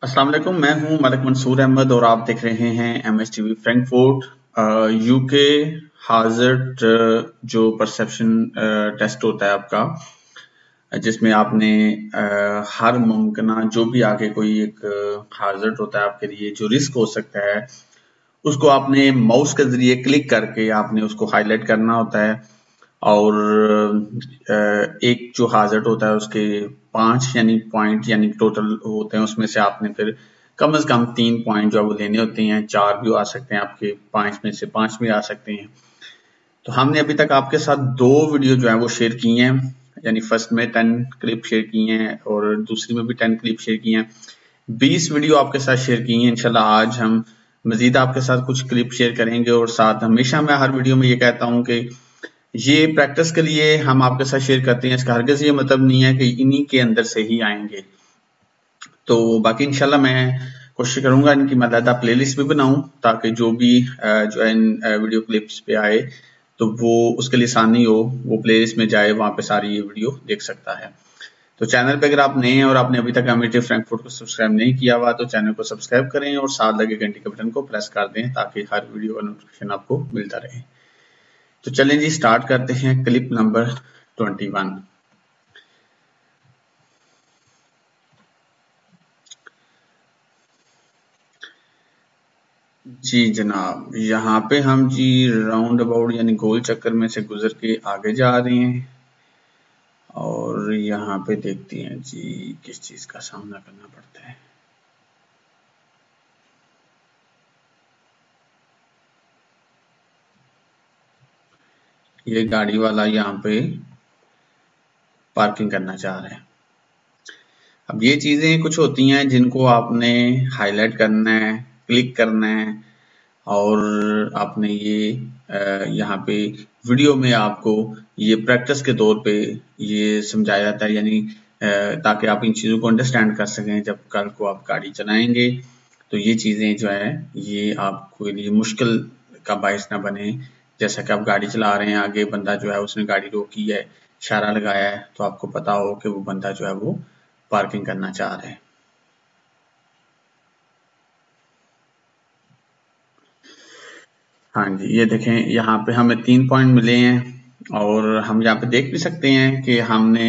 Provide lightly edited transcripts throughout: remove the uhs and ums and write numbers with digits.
अस्सलाम वालेकुम, मैं हूं मलिक मंसूर अहमद और आप देख रहे हैं MSTV फ्रैंकफर्ट। यूके हाजर्ड जो परसेप्शन टेस्ट होता है आपका, जिसमें आपने हर मुमकिन जो भी आगे कोई एक हाजर्ड होता है आपके लिए जो रिस्क हो सकता है, उसको आपने माउस के जरिए क्लिक करके आपने उसको हाईलाइट करना होता है। और एक जो हाजर्ड होता है उसके 5 यानी पॉइंट यानी टोटल होते हैं, उसमें से आपने फिर कम से कम 3 पॉइंट जो है वो लेने होते हैं। 4 भी आ सकते हैं आपके, 5 में से 5 भी आ सकते हैं। तो हमने अभी तक आपके साथ 2 वीडियो जो है वो शेयर की हैं, यानी फर्स्ट में 10 क्लिप शेयर की हैं और दूसरी में भी 10 क्लिप शेयर की हैं। 20 वीडियो आपके साथ शेयर की हैं। इंशाल्लाह आज हम मजीद आपके साथ कुछ क्लिप शेयर करेंगे। और साथ हमेशा मैं हर वीडियो में ये कहता हूँ कि ये प्रैक्टिस के लिए हम आपके साथ शेयर करते हैं, इसका हरगिज़ ये मतलब नहीं है कि इन्हीं के अंदर से ही आएंगे। तो बाकी इंशाल्लाह मैं कोशिश करूंगा इनकी मदद प्लेलिस्ट भी बनाऊं, ताकि जो भी जो है इन वीडियो क्लिप्स पे आए तो वो उसके लिए आसानी हो, वो प्लेलिस्ट में जाए, वहां पे सारी ये वीडियो देख सकता है। तो चैनल पे अगर आप नए हैं और आपने अभी तक MSTV फ्रैंकफर्ट को सब्सक्राइब नहीं किया हुआ तो चैनल को सब्सक्राइब करें और साथ लगे घंटी के बटन को प्रेस कर दें, ताकि हर वीडियो का नोटिफिकेशन आपको मिलता रहे। तो चलें जी, स्टार्ट करते हैं क्लिप नंबर 21। जी जनाब, यहाँ पे हम जी राउंड अबाउट यानी गोल चक्कर में से गुजर के आगे जा रहे हैं और यहाँ पे देखते हैं जी किस चीज का सामना करना पड़ता है। ये गाड़ी वाला यहाँ पे पार्किंग करना चाह रहा है। अब ये चीजें कुछ होती हैं जिनको आपने हाईलाइट करना है, क्लिक करना है, और आपने ये यहाँ पे वीडियो में आपको ये प्रैक्टिस के तौर पे ये समझाया जाता है, यानी ताकि आप इन चीज़ों को अंडरस्टैंड कर सकें जब कल को आप गाड़ी चलाएंगे। तो ये चीज़ें जो है ये आपके लिए मुश्किल का बायस ना बने। जैसा कि आप गाड़ी चला रहे हैं, आगे बंदा जो है उसने गाड़ी रोकी है, इशारा लगाया है, तो आपको पता हो कि वो बंदा जो है वो पार्किंग करना चाह रहा है। हाँ जी, ये देखें यहाँ पे हमें 3 पॉइंट मिले हैं और हम यहाँ पे देख भी सकते हैं कि हमने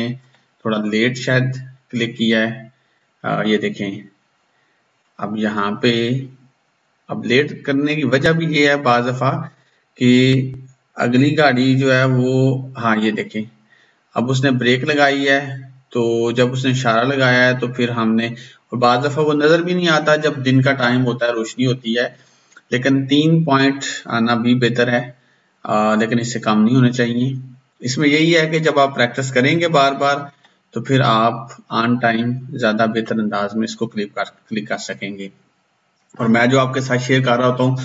थोड़ा लेट शायद क्लिक किया है। ये देखें, अब यहाँ पे अब लेट करने की वजह भी ये है बाज़ दफ़ा कि अगली गाड़ी जो है वो, हाँ ये देखें, अब उसने ब्रेक लगाई है, तो जब उसने इशारा लगाया है तो फिर हमने, और बाज़ दफ़ा वो नज़र भी नहीं आता जब दिन का टाइम होता है, रोशनी होती है। लेकिन 3 पॉइंट आना भी बेहतर है, लेकिन इससे कम नहीं होने चाहिए। इसमें यही है कि जब आप प्रैक्टिस करेंगे बार बार तो फिर आप ऑन टाइम ज़्यादा बेहतर अंदाज में इसको क्लिक कर सकेंगे। और मैं जो आपके साथ शेयर कर रहा होता हूँ,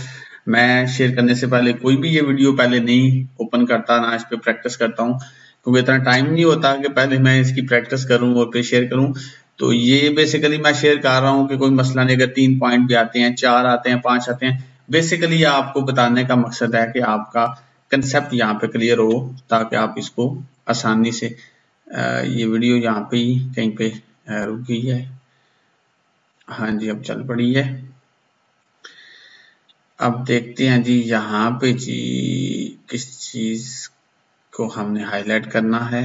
मैं शेयर करने से पहले कोई भी ये वीडियो पहले नहीं ओपन करता, ना इस पे प्रैक्टिस करता हूँ, क्योंकि इतना टाइम नहीं होता कि पहले मैं इसकी प्रैक्टिस करूँ और फिर शेयर करूँ। तो ये बेसिकली मैं शेयर कर रहा हूँ कि कोई मसला नहीं, अगर 3 पॉइंट भी आते हैं, 4 आते हैं, 5 आते हैं, बेसिकली आपको बताने का मकसद है कि आपका कंसेप्ट यहाँ पे क्लियर हो, ताकि आप इसको आसानी से, ये वीडियो यहाँ पे ही कहीं पे रुक गई है। हाँ जी, अब चल पड़ी है। अब देखते हैं जी यहाँ पे जी किस चीज को हमने हाईलाइट करना है।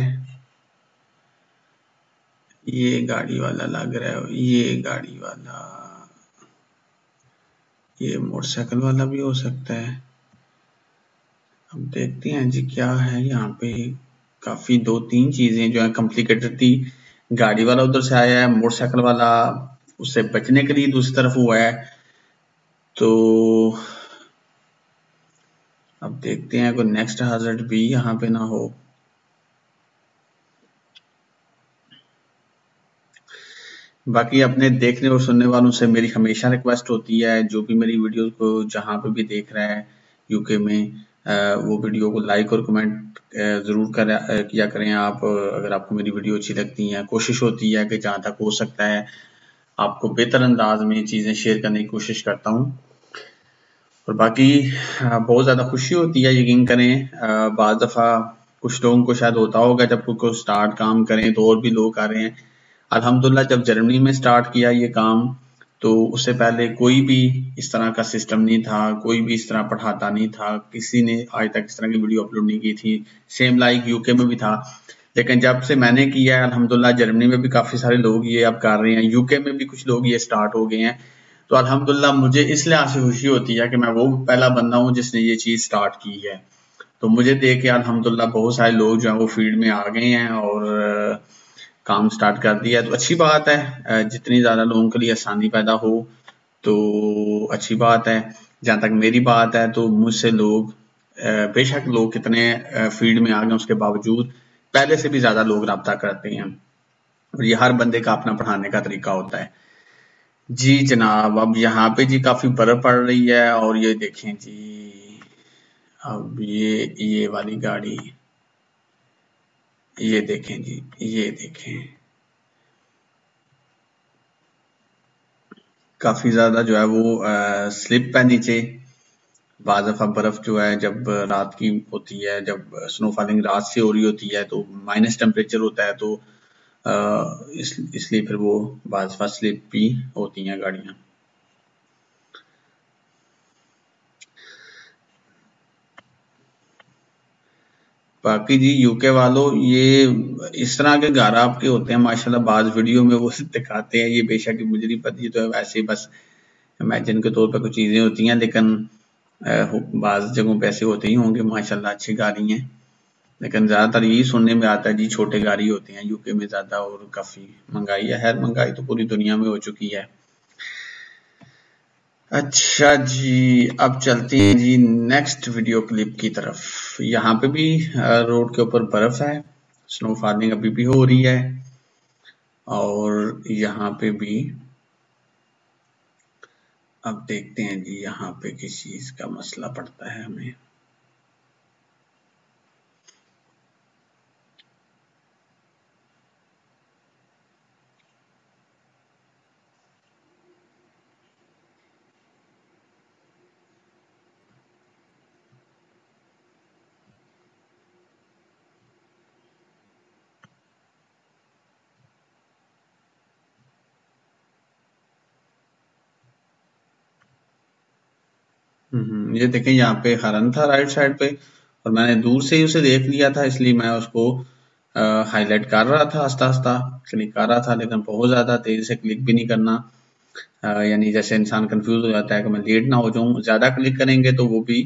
ये गाड़ी वाला लग रहा है, ये गाड़ी वाला, ये मोटरसाइकिल वाला भी हो सकता है। अब देखते हैं जी क्या है यहाँ पे। काफी 2-3 चीजें जो है कॉम्प्लिकेटेड थी। गाड़ी वाला उधर से आया है, मोटरसाइकिल वाला उससे बचने के लिए दूसरी तरफ हुआ है। तो अब देखते हैं कोई नेक्स्ट हाजर्ड भी यहाँ पे ना हो। बाकी अपने देखने और सुनने वालों से मेरी हमेशा रिक्वेस्ट होती है, जो भी मेरी वीडियो को जहाँ पे भी देख रहा है यूके में, वो वीडियो को लाइक और कमेंट जरूर किया करें आप, अगर आपको मेरी वीडियो अच्छी लगती है। कोशिश होती है कि जहाँ तक हो सकता है आपको बेहतर अंदाज में चीजें शेयर करने की कोशिश करता हूँ। और बाकी बहुत ज्यादा खुशी होती है, यकीन करें। बाज़ दफा कुछ लोगों को शायद होता होगा जब कोई स्टार्ट काम करें तो और भी लोग आ रहे हैं। अल्हम्दुलिल्लाह जब जर्मनी में स्टार्ट किया ये काम तो उससे पहले कोई भी इस तरह का सिस्टम नहीं था, कोई भी इस तरह पढ़ाता नहीं था, किसी ने आज तक इस तरह की वीडियो अपलोड नहीं की थी। सेम लाइक यूके में भी था, लेकिन जब से मैंने किया है अल्हम्दुलिल्लाह, जर्मनी में भी काफी सारे लोग ये अब कर रहे हैं, यूके में भी कुछ लोग ये स्टार्ट हो गए हैं। तो अल्हम्दुलिल्लाह मुझे इस लिहाज से खुशी होती है कि मैं वो पहला बंदा हूँ जिसने ये चीज स्टार्ट की है। तो मुझे देख के अल्हम्दुलिल्लाह बहुत सारे लोग जो हैं वो फील्ड में आ गए हैं और काम स्टार्ट कर दिया है। तो अच्छी बात है, जितनी ज्यादा लोगों के लिए आसानी पैदा हो तो अच्छी बात है। जहां तक मेरी बात है तो मुझसे लोग बेशक लोग कितने फील्ड में आ गए उसके बावजूद पहले से भी ज्यादा लोग रब्ता करते हैं, और ये हर बंदे का अपना पढ़ाने का तरीका होता है। जी जनाब, अब यहाँ पे जी काफी बर्फ पड़ रही है, और ये देखें जी, अब ये वाली गाड़ी, ये देखें जी, ये देखें काफी ज्यादा जो है वो स्लिप है नीचे। बाज़ दफ़ा बर्फ जो है जब रात की होती है, जब स्नो फॉलिंग रात से हो रही होती है तो माइनस टेम्परेचर होता है, तो इसलिए फिर वो बाज़ दफ़ा स्लिप भी होती हैं गाड़ियाँ। बाकी जी यूके वालों, ये इस तरह के घर आपके होते हैं माशाल्लाह, बाज़ वीडियो में वो दिखाते हैं, ये बेशक मुझे नहीं पता, ये तो वैसे बस इमेजिन के तौर पर कुछ चीजें होती हैं, लेकिन बाज़ जगहों पे ऐसे होते ही होंगे। माशाल्लाह अच्छी गाड़ी हैं, लेकिन ज्यादातर यही सुनने में आता है जी छोटे गाड़ी होते हैं यूके में ज्यादा, और काफी महंगाई है। खैर महंगाई तो पूरी दुनिया में हो चुकी है। अच्छा जी, अब चलते हैं जी नेक्स्ट वीडियो क्लिप की तरफ। यहाँ पे भी रोड के ऊपर बर्फ है, स्नो फॉलिंग अभी भी हो रही है, और यहाँ पे भी अब देखते हैं जी यहाँ पे किस चीज का मसला पड़ता है हमें। ये देखें यहाँ पे हरन था राइट साइड पे, और मैंने दूर से ही उसे देख लिया था, इसलिए मैं उसको हाईलाइट कर रहा था, आस्ता आस्ता क्लिक कर रहा था, लेकिन बहुत ज्यादा तेजी से क्लिक भी नहीं करना। यानी जैसे इंसान कंफ्यूज हो जाता है कि मैं लेट ना हो जाऊं, ज्यादा क्लिक करेंगे तो वो भी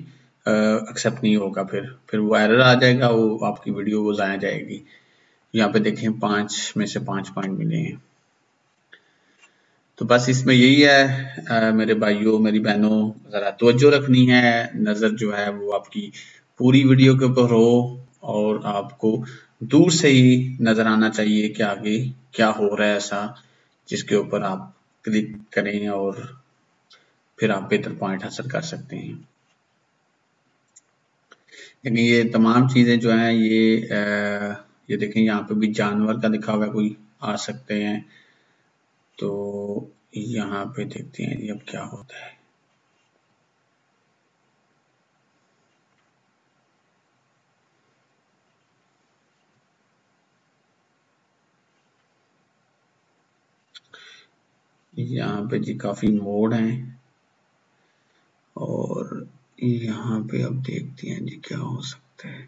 एक्सेप्ट नहीं होगा, फिर वो एरर आ जाएगा, वो आपकी वीडियो वो जाया जाएगी। यहाँ पे देखें 5 में से 5 पॉइंट मिले हैं। तो बस इसमें यही है मेरे भाइयों मेरी बहनों, जरा तवज्जो रखनी है, नजर जो है वो आपकी पूरी वीडियो के ऊपर हो, और आपको दूर से ही नजर आना चाहिए कि आगे क्या हो रहा है ऐसा जिसके ऊपर आप क्लिक करें और फिर आप बेहतर पॉइंट हासिल कर सकते हैं। यानी ये तमाम चीजें जो हैं ये देखें यहाँ पे भी जानवर का लिखा हुआ है, कोई आ सकते हैं। तो यहाँ पे देखते हैं ये अब क्या होता है। यहाँ पे जी काफी मोड़ हैं, और यहाँ पे अब देखते हैं जी क्या हो सकता है।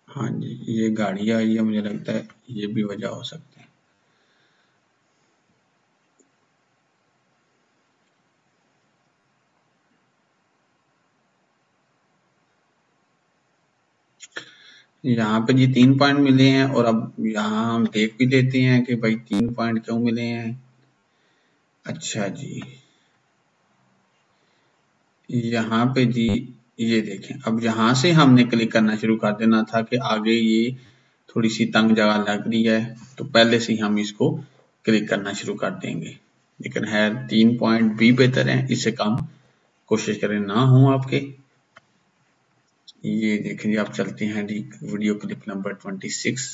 हाँ जी, ये गाड़ी आई है, मुझे लगता है ये भी वजह हो सकती है। यहाँ पे जी 3 पॉइंट मिले हैं, और अब यहाँ हम देख भी लेते हैं कि भाई 3 पॉइंट क्यों मिले हैं। अच्छा जी, यहाँ पे जी ये देखें, अब यहाँ से हमने क्लिक करना शुरू कर देना था कि आगे ये थोड़ी सी तंग जगह लग रही है, तो पहले से ही हम इसको क्लिक करना शुरू कर देंगे। लेकिन है 3 पॉइंट भी बेहतर है, इससे कम कोशिश करें ना हो आपके। ये देखें जी, आप चलते हैं जी वीडियो क्लिप नंबर 26।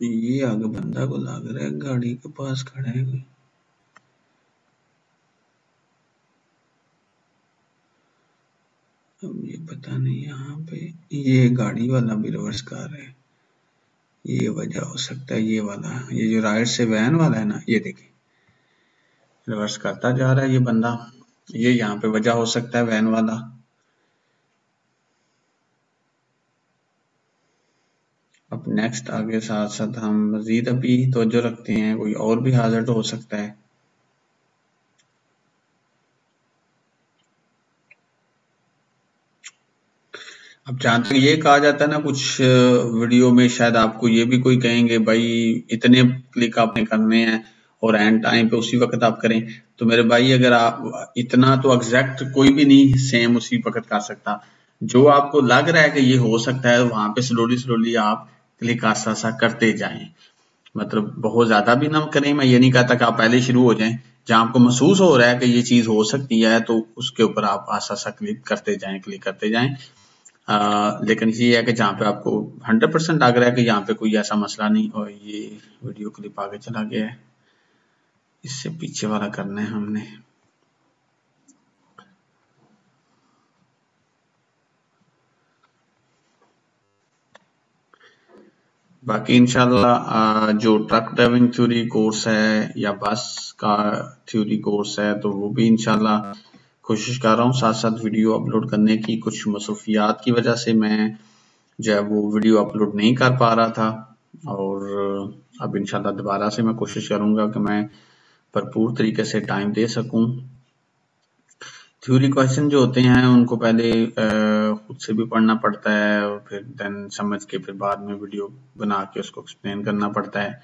ये आगे बंदा को लग रहा है गाड़ी के पास खड़ा है कोई। अब ये पता नहीं यहाँ पे ये गाड़ी वाला भी रिवर्स कर रहा है, ये वजह हो सकता है। ये वाला, ये जो राइट से वैन वाला है ना, ये देखिए रिवर्स करता जा रहा है ये बंदा, ये यहाँ पे वजह हो सकता है वैन वाला। अब नेक्स्ट आगे साथ साथ हम मजीद अभी तवज्जो रखते हैं, कोई और भी हाजर हो सकता है। अब जहां तक ये कहा जाता है ना, कुछ वीडियो में शायद आपको ये भी कोई कहेंगे भाई इतने क्लिक आपने करने हैं और एंड टाइम पे उसी वक्त आप करें, तो मेरे भाई अगर आप इतना तो एग्जैक्ट कोई भी नहीं सेम उसी वक्त कर सकता। जो आपको लग रहा है कि ये हो सकता है, वहां पे स्लोली स्लोली आप क्लिक आसा आसा करते जाएं। मतलब बहुत ज्यादा भी ना करें, मैं ये नहीं कहता कि आप पहले शुरू हो जाएं। जहां आपको महसूस हो रहा है कि ये चीज हो सकती है, तो उसके ऊपर आप आसा आसा क्लिक करते जाएं, क्लिक करते जाएं। लेकिन ये है कि जहाँ पे आपको 100% लग रहा है कि यहाँ पे कोई ऐसा मसला नहीं। और ये वीडियो क्लिप आगे चला गया है, इससे पीछे वाला करना है हमने। बाकी इंशाल्लाह जो ट्रक ड्राइविंग थ्योरी कोर्स है या बस का थ्योरी कोर्स है, तो वो भी इंशाल्लाह कोशिश कर रहा हूँ साथ साथ वीडियो अपलोड करने की। कुछ मसरूफियात की वजह से मैं जो है वो वीडियो अपलोड नहीं कर पा रहा था, और अब इंशाल्लाह दोबारा से मैं कोशिश करूंगा कि मैं भरपूर तरीके से टाइम दे सकूं। थ्योरी क्वेश्चन जो होते हैं उनको पहले खुद से भी पढ़ना पड़ता है, और फिर देन समझ के फिर बाद में वीडियो बना के उसको एक्सप्लेन करना पड़ता है।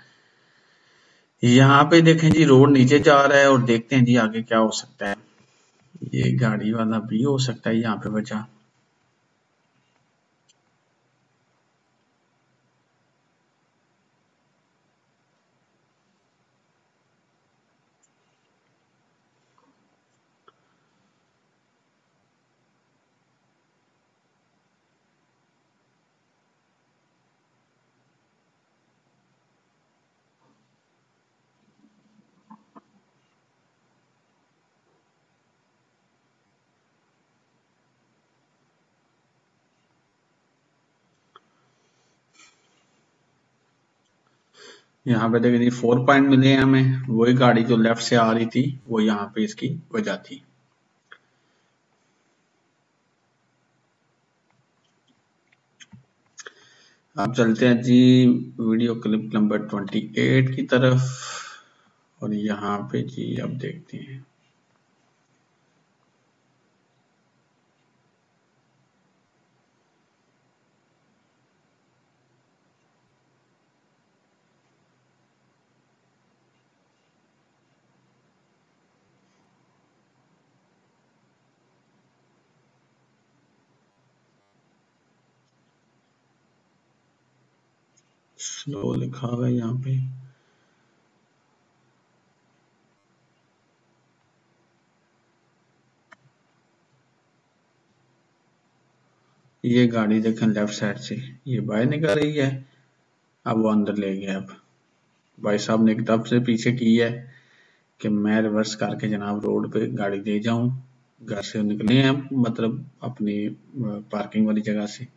यहाँ पे देखें जी रोड नीचे जा रहा है, और देखते हैं जी आगे क्या हो सकता है। ये गाड़ी वाला भी हो सकता है यहाँ पे वजह। यहाँ पे देखें जी 4 पॉइंट मिले हैं हमें, वही गाड़ी जो लेफ्ट से आ रही थी वो यहाँ पे इसकी वजह थी। अब चलते हैं जी वीडियो क्लिप नंबर 28 की तरफ, और यहाँ पे जी अब देखते हैं। स्लो लिखा हुआ है यहाँ पे। ये गाड़ी देखें लेफ्ट साइड से ये बाहर निकल रही है, अब वो अंदर ले गया। अब भाई साहब ने एकदम से पीछे की है कि मैं रिवर्स करके जनाब रोड पे गाड़ी दे जाऊं। घर से निकले हैं मतलब अपनी पार्किंग वाली जगह से,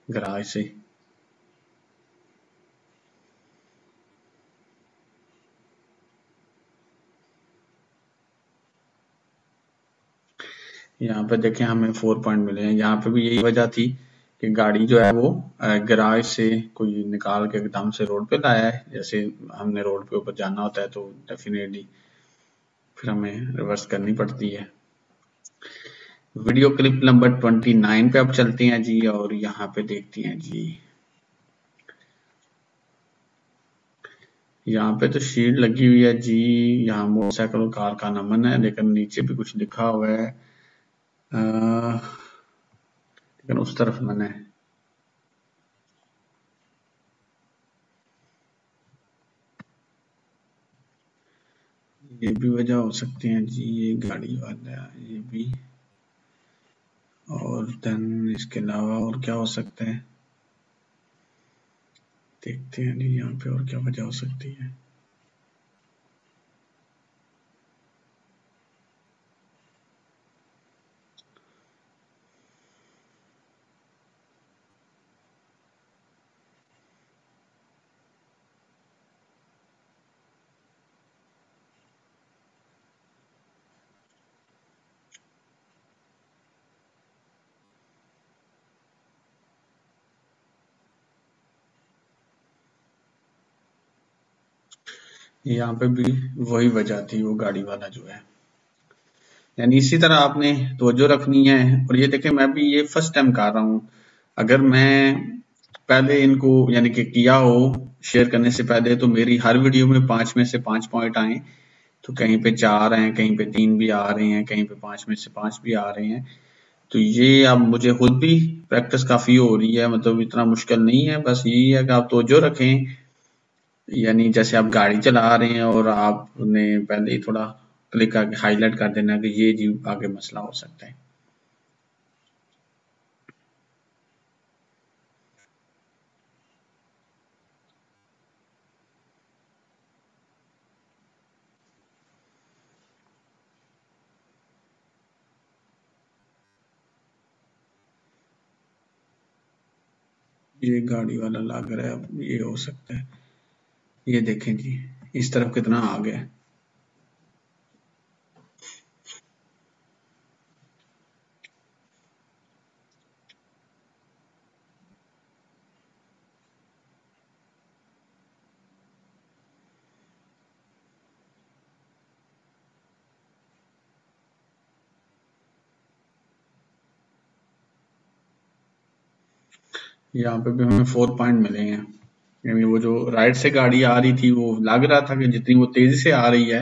गराज से। यहाँ पे देखें हमें 4 पॉइंट मिले हैं। यहाँ पे भी यही वजह थी कि गाड़ी जो है वो गराज से कोई निकाल के एकदम से रोड पे लाया है। जैसे हमने रोड पे ऊपर जाना होता है तो डेफिनेटली फिर हमें रिवर्स करनी पड़ती है। वीडियो क्लिप नंबर 29 पे अब चलते हैं जी, और यहाँ पे देखते हैं जी। यहाँ पे तो शील्ड लगी हुई है जी। यहाँ मोटरसाइकिल और कार का नंबर है, लेकिन नीचे भी कुछ लिखा हुआ है, लेकिन उस तरफ मना है। ये भी वजह हो सकती है जी, ये गाड़ी वाला ये भी। और देन इसके अलावा और क्या हो सकता है। देखते हैं जी यहाँ पे और क्या वजह हो सकती है। यहाँ पे भी वही वजह थी, वो गाड़ी वाला जो है। यानी इसी तरह आपने तवज्जो रखनी है। और ये देखें, मैं भी ये फर्स्ट टाइम कर रहा हूँ। अगर मैं पहले इनको यानी कि किया हो शेयर करने से पहले, तो मेरी हर वीडियो में 5 में से 5 पॉइंट आए, तो कहीं पे 4 हैं, कहीं पे 3 भी आ रहे हैं, कहीं पे 5 में से 5 भी आ रहे हैं। तो ये अब मुझे खुद भी प्रैक्टिस काफी हो रही है, मतलब इतना मुश्किल नहीं है। बस यही है कि आप तवज्जो रखें। यानी जैसे आप गाड़ी चला रहे हैं और आपने पहले ही थोड़ा क्लिक करके हाईलाइट कर देना कि ये जी आगे मसला हो सकता है। ये गाड़ी वाला लग रहा है, अब ये हो सकता है। ये देखें जी, इस तरफ कितना आ गया। यहाँ पे भी हमें 4 पॉइंट मिले हैं। यानी वो जो राइट से गाड़ी आ रही थी, वो लग रहा था कि जितनी वो तेजी से आ रही है।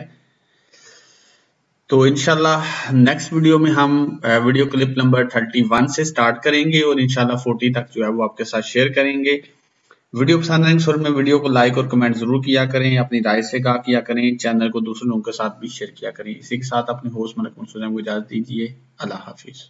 तो इंशाल्लाह नेक्स्ट वीडियो में हम वीडियो क्लिप नंबर 31 से स्टार्ट करेंगे और इंशाल्लाह 40 तक जो है वो आपके साथ शेयर करेंगे। वीडियो पसंद आने के में वीडियो को लाइक और कमेंट जरूर किया करें, अपनी राय से कहा किया करें, चैनल को दूसरे लोगों के साथ भी शेयर किया करें। इसी के साथ अपने होस्ट मलक मंसूर को इजाजत दीजिए। अल्लाह हाफिज।